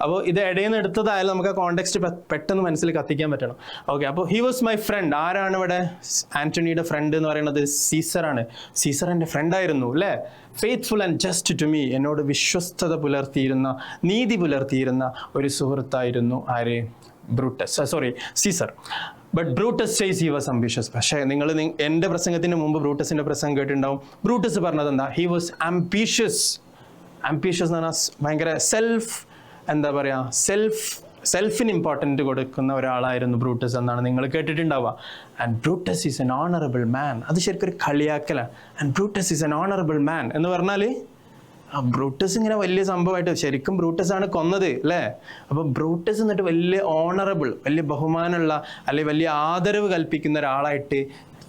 അപ്പോൾ ഇത് ഇടയിൽ നിന്ന് എടുത്തതായാലും നമുക്ക് ആ കോണ്ടെക്സ്റ്റ് പെട്ടെന്ന് മനസ്സിൽ കത്തിക്കാൻ പറ്റണം. ഓക്കെ, അപ്പോൾ ഹി വാസ് മൈ ഫ്രണ്ട്. ആരാണ് ഇവിടെ ആന്റണിയുടെ ഫ്രണ്ട് എന്ന് പറയുന്നത്? സീസറാണ്. സീസർ എൻ്റെ ഫ്രണ്ടായിരുന്നു അല്ലേ? Faithful and just to me. എന്നോട് വിശ്വസ്തത പുലർത്തിയിരുന്ന, നീതി പുലർത്തിയിരുന്ന ഒരു സുഹൃത്തായിരുന്നു ആര്? Caesar. But Brutus says he was ambitious. പക്ഷേ നിങ്ങൾ എൻ്റെ പ്രസംഗത്തിന് മുമ്പ് ബ്രൂട്ടസിൻ്റെ പ്രസംഗം കേട്ടിട്ടുണ്ടാവും. ബ്രൂട്ടസ് പറഞ്ഞത് എന്താ? ഹി വാസ് ആംബിഷ്യസ് എന്ന് പറഞ്ഞാൽ ഭയങ്കര സെൽഫിന് ഇമ്പോർട്ടൻറ്റ് കൊടുക്കുന്ന ഒരാളായിരുന്നു ബ്രൂട്ടസ് എന്നാണ് നിങ്ങൾ കേട്ടിട്ടുണ്ടാവുക. And Brutus is an honourable man. അത് ശരിക്കും ഒരു കളിയാക്കലാണ്. And Brutus is an honourable man എന്ന് പറഞ്ഞാൽ ബ്രൂട്ടസ് ഇങ്ങനെ വലിയ സംഭവമായിട്ട്, ശരിക്കും ബ്രൂട്ടസ് ആണ് കൊന്നത് അല്ലേ? അപ്പോൾ ബ്രൂട്ടസ് എന്നിട്ട് വലിയ ഓണറബിൾ, വലിയ ബഹുമാനമുള്ള, അല്ലെങ്കിൽ വലിയ ആദരവ് കൽപ്പിക്കുന്ന ഒരാളായിട്ട്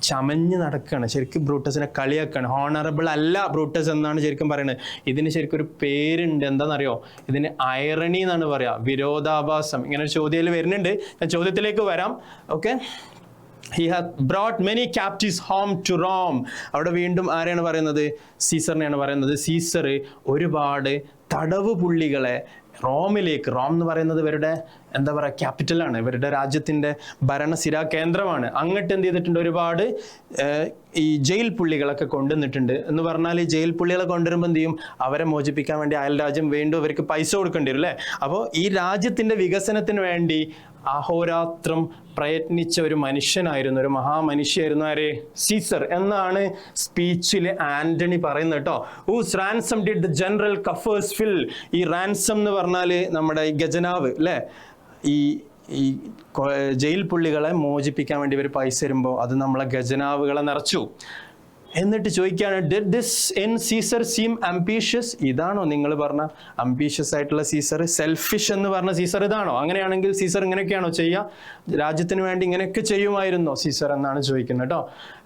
ചമഞ്ഞ് നടക്കുകയാണ്. ശരിക്കും ബ്രൂട്ടസിനെ കളിയാക്കുകയാണ്. ഹോണറബിൾ അല്ല ബ്രൂട്ടസ് എന്നാണ് ശരിക്കും പറയുന്നത്. ഇതിന് ശരിക്കും ഒരു പേരുണ്ട്, എന്താണെന്നറിയോ? ഇതിന് ഐറണി എന്നാണ് പറയുക, വിരോധാഭാസം. ഇങ്ങനെ ഒരു ചോദ്യം വരുന്നുണ്ട്, ഞാൻ ചോദ്യത്തിലേക്ക് വരാം. Okay, He hath brought many captives home to Rome. അവിടെ വീണ്ടും ആരെയാണ് പറയുന്നത്? സീസറിനെയാണ് പറയുന്നത്. സീസർ ഒരുപാട് തടവ് പുള്ളികളെ റോമിലേക്ക്, റോം എന്ന് പറയുന്നത് ഇവരുടെ എന്താ പറയുക ക്യാപിറ്റലാണ്, ഇവരുടെ രാജ്യത്തിൻ്റെ ഭരണസിരാ കേന്ദ്രമാണ്. അങ്ങോട്ട് എന്ത് ചെയ്തിട്ടുണ്ട്? ഒരുപാട് ഈ ജയിൽ പുള്ളികളൊക്കെ കൊണ്ടുവന്നിട്ടുണ്ട്. എന്ന് പറഞ്ഞാൽ ഈ ജയിൽ പുള്ളികളെ കൊണ്ടുവരുമ്പോൾ എന്ത് ചെയ്യും? അവരെ മോചിപ്പിക്കാൻ വേണ്ടി അയൽ രാജ്യം വീണ്ടും അവർക്ക് പൈസ കൊടുക്കേണ്ടി വരും അല്ലേ? അപ്പോൾ ഈ രാജ്യത്തിൻ്റെ വികസനത്തിന് വേണ്ടി അഹോരാത്രം പ്രയത്നിച്ച ഒരു മനുഷ്യനായിരുന്നു, ഒരു മഹാമനുഷ്യായിരുന്നു ആര്? സീസർ എന്നാണ് സ്പീച്ചിൽ ആന്റണി പറയുന്നത് കേട്ടോ. Whose ransom did the general coffers fill. ഈ റാൻസം എന്ന് പറഞ്ഞാൽ നമ്മുടെ ഈ ഖജനാവ് അല്ലേ, ഈ ജയിൽ പുള്ളികളെ മോചിപ്പിക്കാൻ വേണ്ടി ഇവർ പൈസ തരുമ്പോൾ അത് നമ്മളെ ഖജനാവുകളെ നിറച്ചു. എന്നിട്ട് ചോദിക്കുകയാണ്, did this in Caesar seem ambitious? ഇതാണോ നിങ്ങൾ പറഞ്ഞ അംബീഷ്യസ് ആയിട്ടുള്ള സീസർ? സെൽഫിഷ് എന്ന് പറഞ്ഞ സീസർ ഇതാണോ? അങ്ങനെയാണെങ്കിൽ സീസർ ഇങ്ങനെയൊക്കെയാണോ ചെയ്യുക? രാജ്യത്തിന് വേണ്ടി ഇങ്ങനെയൊക്കെ ചെയ്യുമായിരുന്നോ സീസർ എന്നാണ് ചോദിക്കുന്നത് കേട്ടോ.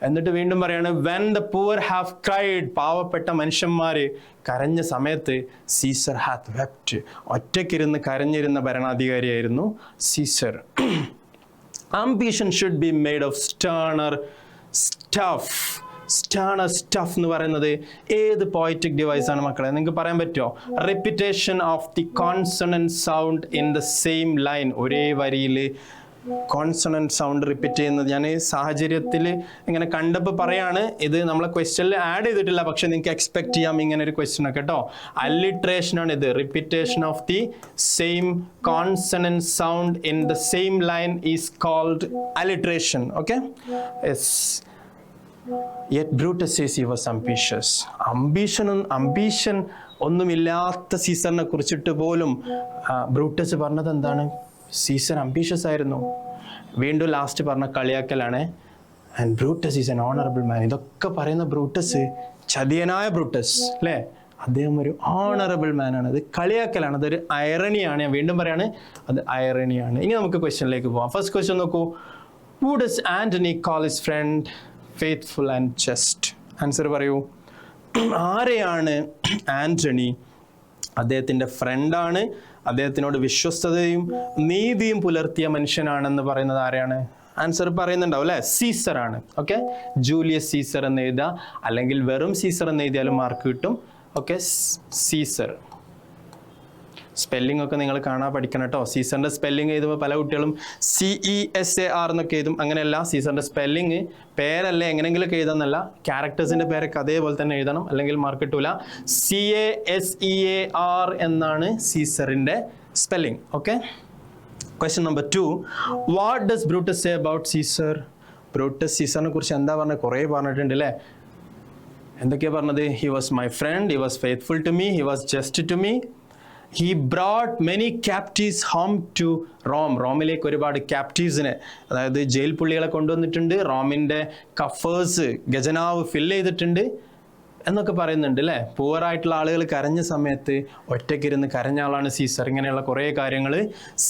എന്നിട്ട് വീണ്ടും പറയാണ്, when the poor have cried, പാവപ്പെട്ട മനുഷ്യന്മാര് കരഞ്ഞ സമയത്ത് സീസർ ഹാത്ത് വെപ്റ്റ്, ഒറ്റയ്ക്കിരുന്ന് കരഞ്ഞിരുന്ന ഭരണാധികാരിയായിരുന്നു Caesar. Ambition should be made of sterner stuff. Sterner stuff എന്ന് പറയുന്നത് ഏത് പോയറ്റിക് ഡിവൈസ് ആണ് മക്കളെ? നിങ്ങൾക്ക് പറയാൻ പറ്റുമോ? Repetition of the consonant sound in the same line. ഒരേ വരിയിൽ കോൺസണന്റ് സൗണ്ട് റിപ്പീറ്റ് ചെയ്യുന്നത് ഞാൻ സാഹചര്യത്തിൽ ഇങ്ങനെ കണ്ടപ്പോൾ പറയാണ്. ഇത് നമ്മളെ ക്വസ്റ്റ്യനിൽ ആഡ് ചെയ്തിട്ടില്ല, പക്ഷെ നിങ്ങൾക്ക് എക്സ്പെക്ട് ചെയ്യാം ഇങ്ങനെ ഒരു ക്വസ്റ്റ്യൻ ഒക്കെ കേട്ടോ. അല്ലിട്രേഷൻ ആണ് ഇത്. Repetition of the same consonant sound in the same line is called alliteration. Okay, yes. Yet Brutus says he was ambitious. Ambition ഒന്നുമില്ലാത്ത സീസറിനെ കുറിച്ചിട്ട് പോലും ബ്രൂട്ടസ് പറഞ്ഞത് എന്താണ്? സീസർ അംബീഷ്യസ് ആയിരുന്നു. വീണ്ടും ലാസ്റ്റ് പറഞ്ഞ കളിയാക്കലാണ്, and Brutus is an honourable man. ഇതൊക്കെ പറയുന്ന ബ്രൂട്ടസ്, ചതിയനായ ബ്രൂട്ടസ് അല്ലേ, അദ്ദേഹം ഒരു ഓണറബിൾ മാൻ ആണ്. അത് കളിയാക്കലാണ്, അതൊരു ഐറണിയാണ്. ഞാൻ വീണ്ടും പറയാണ്, അത് ഐറണിയാണ്. ഇനി നമുക്ക് ക്വസ്റ്റ്യനിലേക്ക് പോവാം. ഫസ്റ്റ് ക്വസ്റ്റ്യൻ നോക്കൂ. Who does Antony call his friend faithful and just? Answer പറയൂ. ആരെയാണ് ആന്റണി അദ്ദേഹത്തിൻ്റെ ഫ്രണ്ടാണ്, അദ്ദേഹത്തിനോട് വിശ്വസ്തതയും നീതിയും പുലർത്തിയ മനുഷ്യനാണെന്ന് പറയുന്നത് ആരെയാണ്? ആൻസർ പറയുന്നുണ്ടാവും അല്ലേ? സീസർ ആണ്. ഓക്കെ, ജൂലിയസ് സീസർ എന്ന് എഴുതുക, അല്ലെങ്കിൽ വെറും സീസർ എന്ന് എഴുതിയാലും മാർക്ക് കിട്ടും. Okay, Caesar. സ്പെല്ലിംഗ് ഒക്കെ നിങ്ങൾ കാണാൻ പഠിക്കണം കേട്ടോ. സീസറിൻ്റെ സ്പെല്ലിംഗ് എഴുതുമ്പോൾ പല കുട്ടികളും CESAR എന്നൊക്കെ എഴുതും. അങ്ങനെയല്ല, സീസറിൻ്റെ സ്പെല്ലിംഗ് പേരല്ലേ എങ്ങനെയെങ്കിലുമൊക്കെ എഴുതാന്നല്ല, ക്യാരക്ടേഴ്സിൻ്റെ പേരൊക്കെ അതേപോലെ തന്നെ എഴുതണം, അല്ലെങ്കിൽ മാർക്ക് കിട്ടൂല. CASEAR എന്നാണ് സീസറിൻ്റെ spelling. Okay, question number 2. What does Brutus say about Caesar? Brutus സീസറിനെ കുറിച്ച് എന്താ പറഞ്ഞത്? കുറേ പറഞ്ഞിട്ടുണ്ട് അല്ലേ? എന്തൊക്കെയാണ് പറഞ്ഞത്? He was my friend, he was faithful to me, he was just to me, he brought many captives home to Rome. റോമിലേക്ക് ഒരുപാട് ക്യാപ്റ്റീവ്സിനെ, അതായത് ജയിൽ പുള്ളികളെ കൊണ്ടുവന്നിട്ടുണ്ട്. റോമിൻ്റെ കഫേഴ്സ്, ഖജനാവ് ഫില്ല് ചെയ്തിട്ടുണ്ട് എന്നൊക്കെ പറയുന്നുണ്ട് അല്ലേ? പൂവറായിട്ടുള്ള ആളുകൾ കരഞ്ഞ സമയത്ത് ഒറ്റയ്ക്കിരുന്ന് കരഞ്ഞ ആളാണ് സീസർ. ഇങ്ങനെയുള്ള കുറേ കാര്യങ്ങൾ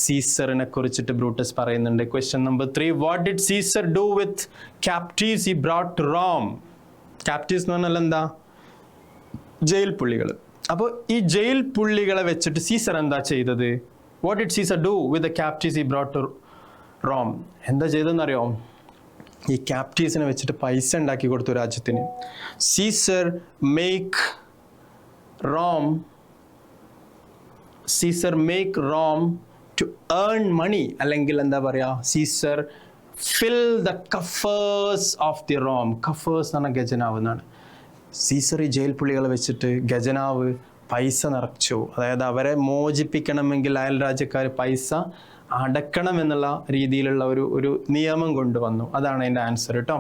സീസറിനെ കുറിച്ചിട്ട് ബ്രൂട്ടസ് പറയുന്നുണ്ട്. Question number 3. What did Caesar do with captives he brought to Rome? Captives എന്ന് പറഞ്ഞാൽ എന്താ? ജയിൽ പുള്ളികൾ. അപ്പോൾ ഈ ജയിൽ പുള്ളികളെ വെച്ചിട്ട് സീസർ എന്താ ചെയ്തത്? What did Caesar do with the captives he brought to Rome? എന്താ ചെയ്തതെന്ന് അറിയോ? ഈ ക്യാപ്റ്റീവ്സിനെ വെച്ചിട്ട് പൈസ ഉണ്ടാക്കി കൊടുത്തു രാജ്യത്തിന്. Caesar make Rome to earn money, അല്ലെങ്കിൽ എന്താ പറയുക, Caesar fill the coffers of the Rome. Coffers എന്ന് പറഞ്ഞാൽ ഖജനാവ് എന്നാണ്. സീസർ ഈ ജയിൽ പുള്ളികളെ വെച്ചിട്ട് ഖജനാവ് പൈസ നിറച്ചു. അതായത് അവരെ മോചിപ്പിക്കണമെങ്കിൽ അയൽ രാജ്യക്കാർ പൈസ അടക്കണം എന്നുള്ള രീതിയിലുള്ള ഒരു നിയമം കൊണ്ടുവന്നു. അതാണ് അതിൻ്റെ ആൻസർ കേട്ടോ.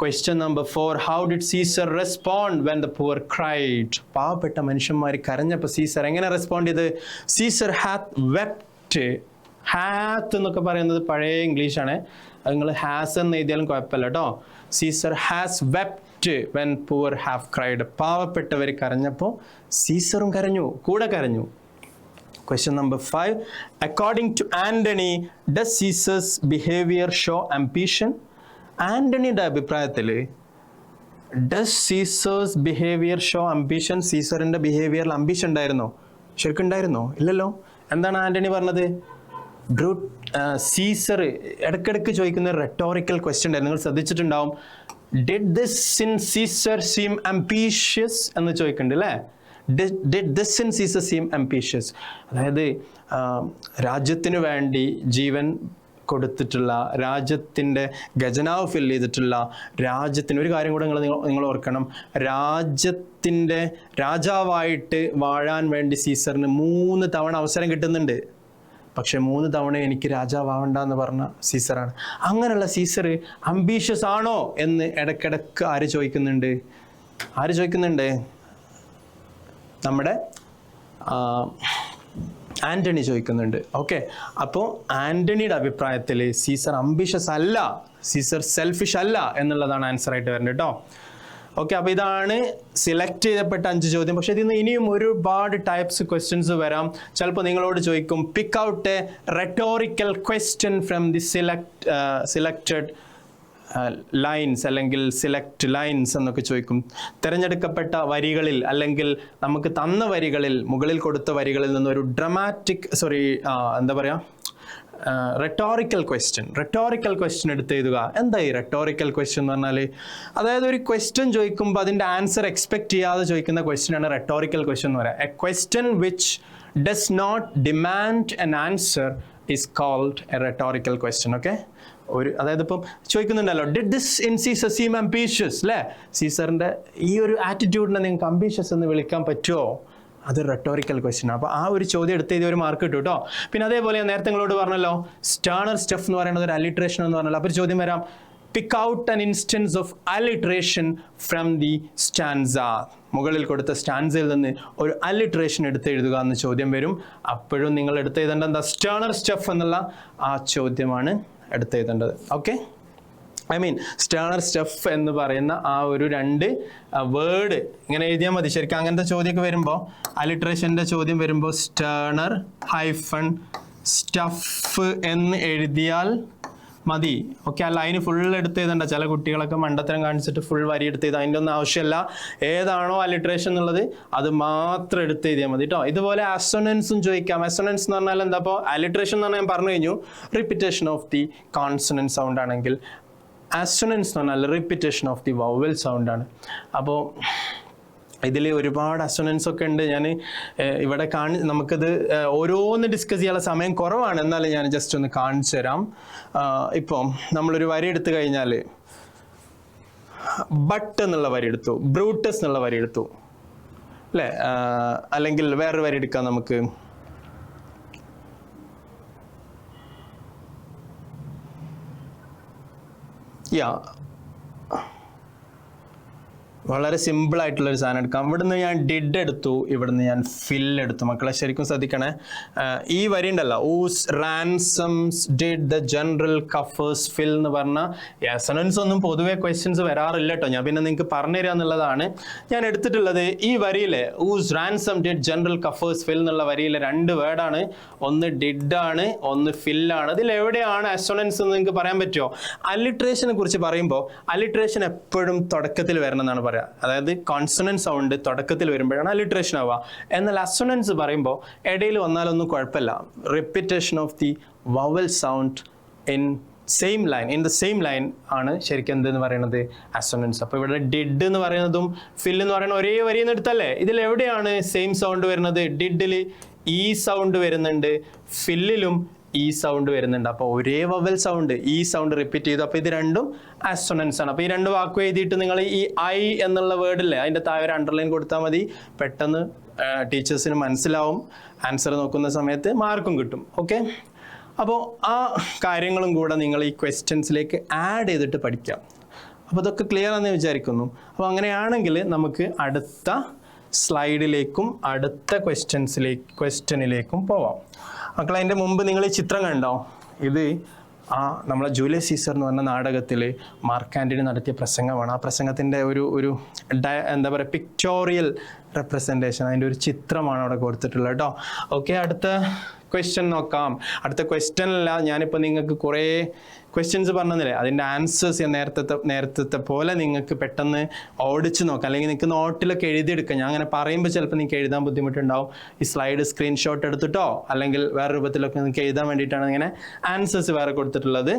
Question number 4. How did Caesar respond when the poor cried? പാവപ്പെട്ട മനുഷ്യന്മാർ കരഞ്ഞപ്പോൾ സീസർ എങ്ങനെ റെസ്പോണ്ട് ചെയ്ത്? Caesar hath wept. ഹാത്ത് എന്നൊക്കെ പറയുന്നത് പഴയ ഇംഗ്ലീഷാണ്, അത് നിങ്ങൾ ഹാസ് എന്ന് എഴുതിയാലും കുഴപ്പമില്ല കേട്ടോ. Caesar has wept when poor have cried. പാവപ്പെട്ടവർ കരഞ്ഞപ്പോൾ സീസറും കരഞ്ഞു, കൂടെ കരഞ്ഞു. Question number 5. According to Antony, does Caesar's behavior show ambition? ആന്റണിയുടെ അഭിപ്രായത്തിൽ does Caesar's behavior show ambition? സീസറിൻ്റെ ബിഹേവിയറിൽ അംബിഷൻ ഉണ്ടായിരുന്നോ? ശരിക്കും ഉണ്ടായിരുന്നോ? ഇല്ലല്ലോ. എന്താണ് ആന്റണി പറഞ്ഞത്? സീസർ ഇടയ്ക്കിടയ്ക്ക് ചോദിക്കുന്ന റെട്ടോറിക്കൽ ക്വസ്റ്റ്യൻ ഉണ്ടായിരുന്നു, നിങ്ങൾ ശ്രദ്ധിച്ചിട്ടുണ്ടാവും. Did this in Caesar seem ambitious എന്ന് ചോദിക്കുന്നുണ്ട് അല്ലേ. Did this in Caesar seem ambitious, അതായത് രാജ്യത്തിന് വേണ്ടി ജീവൻ കൊടുത്തിട്ടുള്ള, രാജ്യത്തിൻ്റെ ഖജനാവ് ഫിൽ ചെയ്തിട്ടുള്ള, രാജ്യത്തിന് ഒരു കാര്യം കൂടെ നിങ്ങൾ ഓർക്കണം, രാജ്യത്തിൻ്റെ രാജാവായിട്ട് വാഴാൻ വേണ്ടി സീസറിന് 3 തവണ അവസരം കിട്ടുന്നുണ്ട്. പക്ഷെ 3 തവണ എനിക്ക് രാജാവാവണ്ട എന്ന് പറഞ്ഞ സീസറാണ്. അങ്ങനെയുള്ള സീസർ അംബീഷ്യസ് ആണോ എന്ന് ഇടയ്ക്കിടയ്ക്ക് ആര് ചോദിക്കുന്നുണ്ട്? നമ്മുടെ ആന്റണി ചോദിക്കുന്നുണ്ട്. ഓക്കെ, അപ്പോൾ ആന്റണിയുടെ അഭിപ്രായത്തിൽ സീസർ അംബീഷ്യസ് അല്ല, സീസർ സെൽഫിഷ് അല്ല എന്നുള്ളതാണ് ആൻസർ ആയിട്ട് വരുന്നത് കേട്ടോ. ഓക്കെ, അപ്പോൾ ഇതാണ് സെലക്ട് ചെയ്യപ്പെട്ട 5 ചോദ്യം. പക്ഷേ ഇതിൽ നിന്ന് ഇനിയും ഒരുപാട് ടൈപ്സ് ക്വസ്റ്റ്യൻസ് വരാം. ചിലപ്പോൾ നിങ്ങളോട് ചോദിക്കും pick out a rhetorical question from the selected lines അല്ലെങ്കിൽ സെലക്ട് ലൈൻസ് എന്നൊക്കെ ചോദിക്കും. തിരഞ്ഞെടുക്കപ്പെട്ട വരികളിൽ അല്ലെങ്കിൽ നമുക്ക് തന്ന വരികളിൽ, മുകളിൽ കൊടുത്ത വരികളിൽ നിന്ന് ഒരു റെട്ടോറിക്കൽ ക്വസ്റ്റ്യൻ എടുത്ത് എഴുതുക. എന്താ ഈ റെട്ടോറിക്കൽ ക്വസ്റ്റ്യൻ എന്ന് പറഞ്ഞാൽ? അതായത് ഒരു ക്വസ്റ്റ്യൻ ചോദിക്കുമ്പോൾ അതിൻ്റെ ആൻസർ എക്സ്പെക്ട് ചെയ്യാതെ ചോദിക്കുന്ന ക്വസ്റ്റ്യനാണ് റെട്ടോറിക്കൽ ക്വസ്റ്റ്യൻ എന്ന് പറയുക. A question which does not demand an answer is called a rhetorical question. Okay, അതായത് ഇപ്പം ചോദിക്കുന്നുണ്ടല്ലോ, did this in Caesar seem ambitious അല്ലേ? സീസറിൻ്റെ ഈ ഒരു ആറ്റിറ്റ്യൂഡിനെ നിങ്ങൾക്ക് അംബീഷ്യസ് എന്ന് വിളിക്കാൻ പറ്റുമോ? അത് റെട്ടോറിക്കൽ ക്വസ്റ്റ്യൻ. അപ്പോൾ ആ ഒരു ചോദ്യം എടുത്ത് എഴുതിയ ഒരു മാർക്ക് കിട്ടും കേട്ടോ. പിന്നെ അതേപോലെ ഞാൻ നേരത്തെ നിങ്ങളോട് പറഞ്ഞല്ലോ, സ്റ്റേണർ സ്റ്റഫ് എന്ന് പറയുന്നത് ഒരു അലിട്രേഷൻ എന്ന് പറഞ്ഞല്ലോ. അപ്പോൾ ഒരു ചോദ്യം വരാം, pick out an instance of alliteration from the stanza. മുകളിൽ കൊടുത്ത സ്റ്റാൻസയിൽ നിന്ന് ഒരു അലിട്രേഷൻ എടുത്ത് എഴുതുക എന്ന് ചോദ്യം വരും. അപ്പോഴും നിങ്ങൾ എടുത്ത് എഴുതേണ്ടത് എന്താ? സ്റ്റേണർ സ്റ്റഫ് എന്നുള്ള ആ ചോദ്യമാണ് എടുത്ത് എഴുതേണ്ടത്. ഓക്കെ, സ്റ്റേണർ സ്റ്റഫ് എന്ന് പറയുന്ന ആ ഒരു 2 വേർഡ് ഇങ്ങനെ എഴുതിയാൽ മതി. ശരിക്കും അങ്ങനത്തെ ചോദ്യമൊക്കെ വരുമ്പോൾ, അലിട്രേഷൻ്റെ ചോദ്യം വരുമ്പോൾ സ്റ്റേണർ ഹൈഫൺ സ്റ്റഫ് എന്ന് എഴുതിയാൽ മതി. ഓക്കെ, ആ ലൈന് ഫുൾ എടുത്ത് എഴുതണ്ട. ചില കുട്ടികളൊക്കെ മണ്ടത്തരം കാണിച്ചിട്ട് ഫുൾ വരി എടുത്ത് എഴുതാം. അതിൻ്റെ ഒന്നും ആവശ്യമില്ല. ഏതാണോ അലിട്രേഷൻ എന്നുള്ളത് അത് മാത്രം എടുത്ത് എഴുതിയാൽ മതി കേട്ടോ. ഇതുപോലെ അസൊനൻസും ചോദിക്കാം. അസൊനൻസ് എന്ന് പറഞ്ഞാൽ എന്താ? അപ്പോൾ അലിട്രേഷൻ എന്ന് പറഞ്ഞാൽ ഞാൻ പറഞ്ഞു കഴിഞ്ഞു, repetition of the consonant sound ആണെങ്കിൽ, അസൊനൻസ് എന്ന് പറഞ്ഞാൽ repetition of the vowel sound ആണ്. അപ്പോൾ ഇതിൽ ഒരുപാട് അസൊനൻസ് ഒക്കെ ഉണ്ട്. ഞാൻ ഇവിടെ നമുക്കത് ഓരോന്ന് ഡിസ്കസ് ചെയ്യാനുള്ള സമയം കുറവാണ്, എന്നാലും ഞാൻ ജസ്റ്റ് ഒന്ന് കാണിച്ചു തരാം. ഇപ്പം നമ്മളൊരു വരി എടുത്തു കഴിഞ്ഞാൽ, ബട്ട് എന്നുള്ള വരി എടുത്തു, ബ്രൂട്ടസ് എന്നുള്ള വരി എടുത്തു അല്ലേ? അല്ലെങ്കിൽ വേറൊരു വരി എടുക്കാം നമുക്ക്. വളരെ സിമ്പിൾ ആയിട്ടുള്ളൊരു സാധനം എടുക്കാം. ഇവിടുന്ന് ഞാൻ ഡിഡ് എടുത്തു, ഇവിടുന്ന് ഞാൻ ഫിൽ എടുത്തു. മക്കളെ ശരിക്കും ശ്രദ്ധിക്കണേ. ഈ വരി ഉണ്ടല്ലോ, Uz റാൻസംസ് did the general coffers ഫിൽ എന്ന് പറഞ്ഞ അസൊനൻസ് ഒന്നും പൊതുവെ ക്വസ്റ്റ്യൻസ് വരാറില്ല കേട്ടോ. ഞാൻ പിന്നെ നിങ്ങൾക്ക് പറഞ്ഞു തരിക എന്നുള്ളതാണ് ഞാൻ എടുത്തിട്ടുള്ളത്. ഈ വരിയിലെ Uz ransom did general coffers ഫിൽ എന്നുള്ള വരിയിലെ 2 വേർഡാണ്. ഒന്ന് ഡിഡ് ആണ്, ഒന്ന് ഫില്ലാണ്. ഇതിൽ എവിടെയാണ് അസൊനൻസ് എന്ന് നിങ്ങൾക്ക് പറയാൻ പറ്റുമോ? അലിട്രേഷനെ കുറിച്ച് പറയുമ്പോൾ അലിട്രേഷൻ എപ്പോഴും തുടക്കത്തിൽ വരണം എന്നാണ് പറയുക. അതായത് കോൺസണന്റ് സൗണ്ട് തുടക്കത്തിൽ വരുമ്പോഴാണ് അലിട്രേഷൻ ആവുക. എന്നാൽ അസൊനൻസ് പറയുമ്പോൾ ഇടയിൽ വന്നാലൊന്നും കുഴപ്പമില്ല. Repetition of the vowel sound in the same line ആണ് ശരിക്കും എന്തെന്ന് പറയുന്നത്? അസൊനൻസ്. അപ്പോൾ ഇവിടെ ഡിഡ് എന്ന് പറയുന്നതും ഫിൽ എന്ന് പറയുന്നത് ഒരേ വരിയിൽ നിന്ന് എടുത്തല്ലേ? ഇതിൽ എവിടെയാണ് സെയിം സൗണ്ട് വരുന്നത്? ഡിഡിൽ ഈ സൗണ്ട് വരുന്നുണ്ട്, ഫില്ലിലും ഈ സൗണ്ട് വരുന്നുണ്ട്. അപ്പോൾ ഒരേ വവൽ സൗണ്ട്, ഈ സൗണ്ട് റിപ്പീറ്റ് ചെയ്തു. അപ്പോൾ ഇത് രണ്ടും അസൊനൻസ് ആണ്. അപ്പോൾ ഈ 2 വാക്കും എഴുതിയിട്ട് നിങ്ങൾ ഈ ഐ എന്നുള്ള വേർഡില്ലേ, അതിൻ്റെ താഴെ ഒരു അണ്ടർലൈൻ കൊടുത്താൽ മതി. പെട്ടെന്ന് ടീച്ചേഴ്സിന് മനസ്സിലാവും. ആൻസർ നോക്കുന്ന സമയത്ത് മാർക്കും കിട്ടും. ഓക്കെ, അപ്പോൾ ആ കാര്യങ്ങളും കൂടെ നിങ്ങൾ ഈ ക്വസ്റ്റ്യൻസിലേക്ക് ആഡ് ചെയ്തിട്ട് പഠിക്കാം. അപ്പോൾ ഇതൊക്കെ ക്ലിയർ ആണെന്ന് വിചാരിക്കുന്നു. അപ്പോൾ അങ്ങനെയാണെങ്കിൽ നമുക്ക് അടുത്ത സ്ലൈഡിലേക്കും അടുത്ത ക്വസ്റ്റ്യനിലേക്കും പോവാം. മക്കളെ, അതിൻ്റെ മുമ്പ് നിങ്ങൾ ഈ ചിത്രം കണ്ടോ? ഇത് നമ്മളെ ജൂലിയസ് സീസർ എന്ന് പറഞ്ഞ നാടകത്തിൽ മാർക്ക് ആൻ്റണി നടത്തിയ പ്രസംഗമാണ്. ആ പ്രസംഗത്തിൻ്റെ ഒരു എന്താ പറയുക, പിക്ചോറിയൽ റെപ്രസെൻറ്റേഷൻ, അതിൻ്റെ ഒരു ചിത്രമാണ് അവിടെ കൊടുത്തിട്ടുള്ളത് കേട്ടോ. ഓക്കെ, അടുത്ത ക്വസ്റ്റ്യൻ നോക്കാം. അടുത്ത ക്വസ്റ്റ്യനല്ല, ഞാനിപ്പോൾ നിങ്ങൾക്ക് കുറേ ക്വസ്റ്റ്യൻസ് പറഞ്ഞില്ലേ, അതിൻ്റെ ആൻസേഴ്സ് നേരത്തെ പോലെ നിങ്ങൾക്ക് പെട്ടെന്ന് ഓടിച്ച് നോക്കാം, അല്ലെങ്കിൽ നിങ്ങൾക്ക് നോട്ടിലൊക്കെ എഴുതിയെടുക്കാം. ഞാൻ അങ്ങനെ പറയുമ്പോൾ ചിലപ്പോൾ നിങ്ങൾക്ക് എഴുതാൻ ബുദ്ധിമുട്ടുണ്ടാവും. ഈ സ്ലൈഡ് സ്ക്രീൻഷോട്ട് എടുത്തിട്ടോ അല്ലെങ്കിൽ വേറെ രൂപത്തിലൊക്കെ നിങ്ങൾക്ക് എഴുതാൻ വേണ്ടിയിട്ടാണ് ഇങ്ങനെ ആൻസേഴ്സ് വേറെ കൊടുത്തിട്ടുള്ളത്.